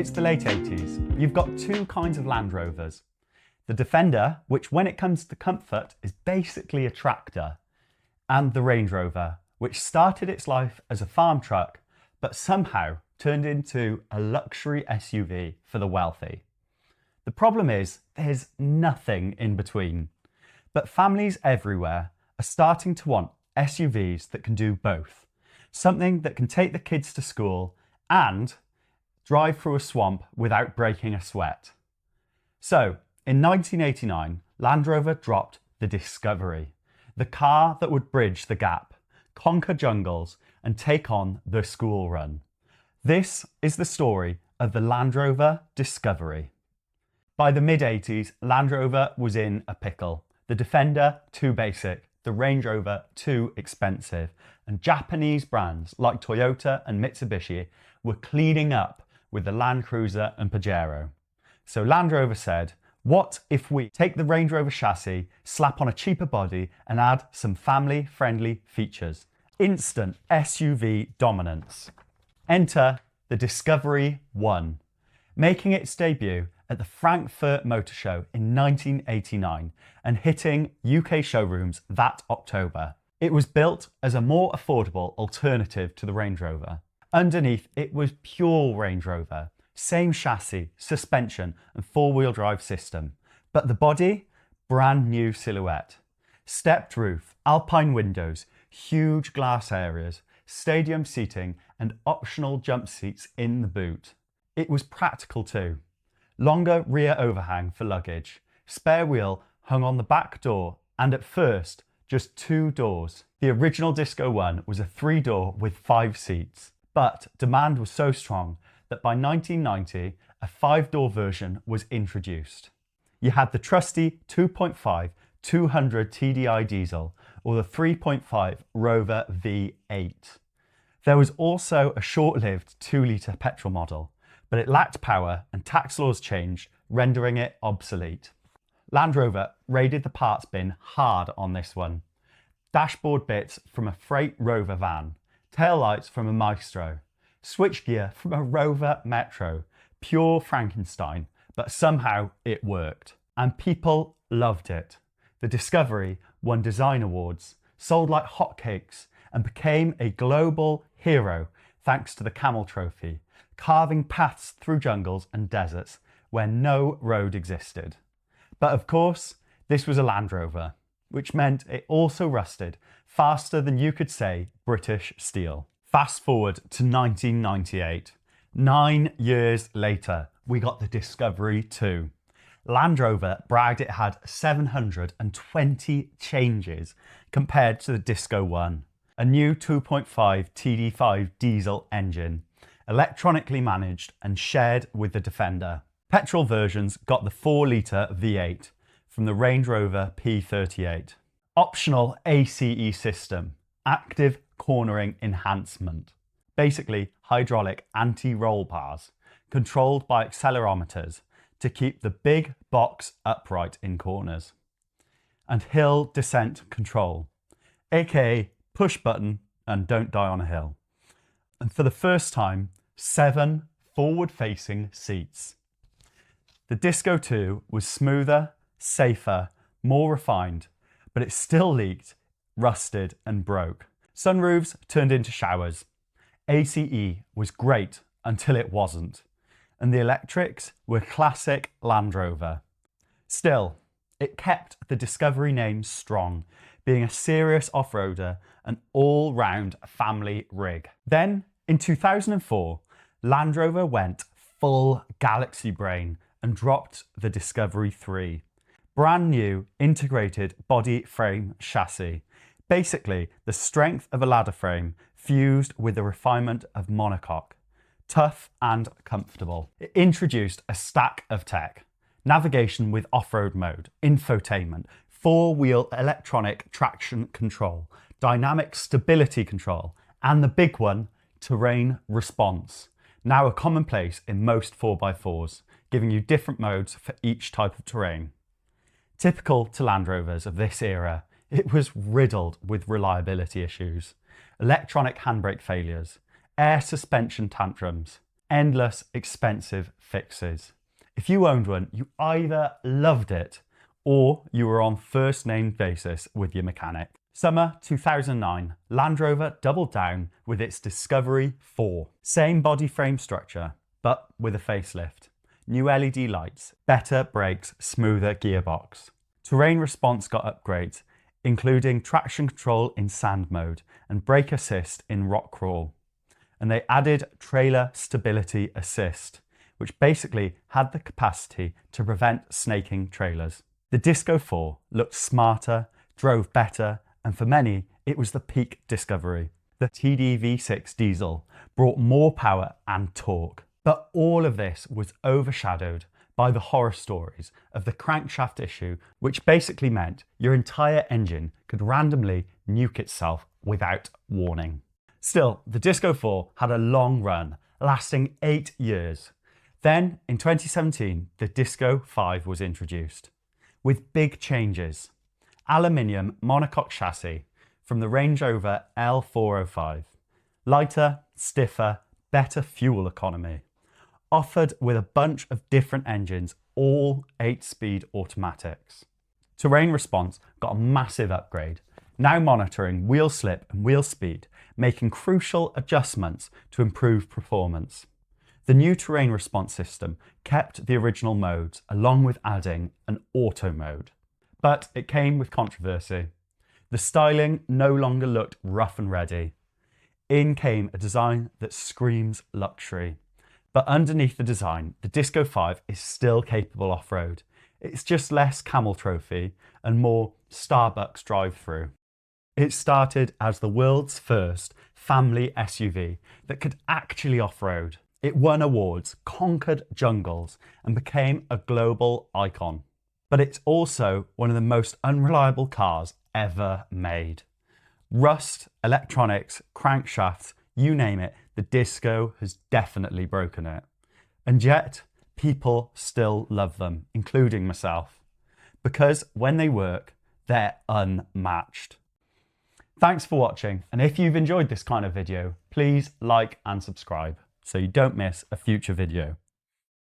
It's the late 80s. You've got two kinds of Land Rovers. The Defender, which when it comes to comfort is basically a tractor, and the Range Rover, which started its life as a farm truck but somehow turned into a luxury SUV for the wealthy. The problem is there's nothing in between. But families everywhere are starting to want SUVs that can do both. Something that can take the kids to school and drive through a swamp without breaking a sweat. So, in 1989, Land Rover dropped the Discovery, the car that would bridge the gap, conquer jungles and take on the school run. This is the story of the Land Rover Discovery. By the mid-80s, Land Rover was in a pickle. The Defender, too basic, the Range Rover, too expensive, and Japanese brands like Toyota and Mitsubishi were cleaning up with the Land Cruiser and Pajero. So Land Rover said, what if we take the Range Rover chassis, slap on a cheaper body and add some family-friendly features? Instant SUV dominance. Enter the Discovery 1, making its debut at the Frankfurt Motor Show in 1989 and hitting UK showrooms that October. It was built as a more affordable alternative to the Range Rover. Underneath, it was pure Range Rover. Same chassis, suspension and four-wheel drive system. But the body, brand new silhouette. Stepped roof, alpine windows, huge glass areas, stadium seating and optional jump seats in the boot. It was practical too. Longer rear overhang for luggage. Spare wheel hung on the back door and at first just two doors. The original Disco 1 was a 3-door with 5 seats. But demand was so strong that by 1990 a 5-door version was introduced. You had the trusty 2.5 200 TDI diesel or the 3.5 Rover V8. There was also a short-lived 2-litre petrol model, but it lacked power and tax laws changed, rendering it obsolete. Land Rover raided the parts bin hard on this one. Dashboard bits from a freight Rover van, taillights from a Maestro, switchgear from a Rover Metro, pure Frankenstein, but somehow it worked. And people loved it. The Discovery won design awards, sold like hotcakes, and became a global hero thanks to the Camel Trophy, carving paths through jungles and deserts where no road existed. But of course, this was a Land Rover, which meant it also rusted faster than you could say British steel. Fast forward to 1998. 9 years later, we got the Discovery 2. Land Rover bragged it had 720 changes compared to the Disco 1. A new 2.5 TD5 diesel engine, electronically managed and shared with the Defender. Petrol versions got the 4-litre V8 from the Range Rover P38. Optional ACE system, active cornering enhancement. Basically hydraulic anti-roll bars, controlled by accelerometers to keep the big box upright in corners. And hill descent control, aka push button and don't die on a hill. And for the first time, 7 forward-facing seats. The Disco 2 was smoother, safer, more refined, but it still leaked, rusted and broke. Sunroofs turned into showers. ACE was great until it wasn't. And the electrics were classic Land Rover. Still, it kept the Discovery name strong, being a serious off-roader, an all-round family rig. Then, in 2004, Land Rover went full galaxy brain and dropped the Discovery 3. Brand new integrated body frame chassis. Basically, the strength of a ladder frame fused with the refinement of monocoque. Tough and comfortable. It introduced a stack of tech. Navigation with off-road mode, infotainment, 4-wheel electronic traction control, dynamic stability control, and the big one, terrain response. Now a commonplace in most 4x4s, giving you different modes for each type of terrain. Typical to Land Rovers of this era, it was riddled with reliability issues, electronic handbrake failures, air suspension tantrums, endless expensive fixes. If you owned one, you either loved it or you were on first name basis with your mechanic. Summer 2009, Land Rover doubled down with its Discovery 4. Same body frame structure, but with a facelift. New LED lights, better brakes, smoother gearbox. Terrain response got upgrades, including traction control in sand mode and brake assist in rock crawl. And they added trailer stability assist, which basically had the capacity to prevent snaking trailers. The Disco 4 looked smarter, drove better, and for many, it was the peak Discovery. The TDV6 diesel brought more power and torque. But all of this was overshadowed by the horror stories of the crankshaft issue, which basically meant your entire engine could randomly nuke itself without warning. Still, the Disco 4 had a long run, lasting 8 years. Then, in 2017, the Disco 5 was introduced, with big changes. Aluminium monocoque chassis from the Range Rover L405. Lighter, stiffer, better fuel economy. Offered with a bunch of different engines, all 8-speed automatics. Terrain response got a massive upgrade, now monitoring wheel slip and wheel speed, making crucial adjustments to improve performance. The new terrain response system kept the original modes along with adding an auto mode. But it came with controversy. The styling no longer looked rough and ready. In came a design that screams luxury. But underneath the design, the Disco 5 is still capable off-road. It's just less camel trophy and more Starbucks drive-through. It started as the world's first family SUV that could actually off-road. It won awards, conquered jungles, and became a global icon. But it's also one of the most unreliable cars ever made. Rust, electronics, crankshafts, you name it, the Disco has definitely broken it. And yet, people still love them, including myself. Because when they work, they're unmatched. Thanks for watching, and if you've enjoyed this kind of video, please like and subscribe so you don't miss a future video.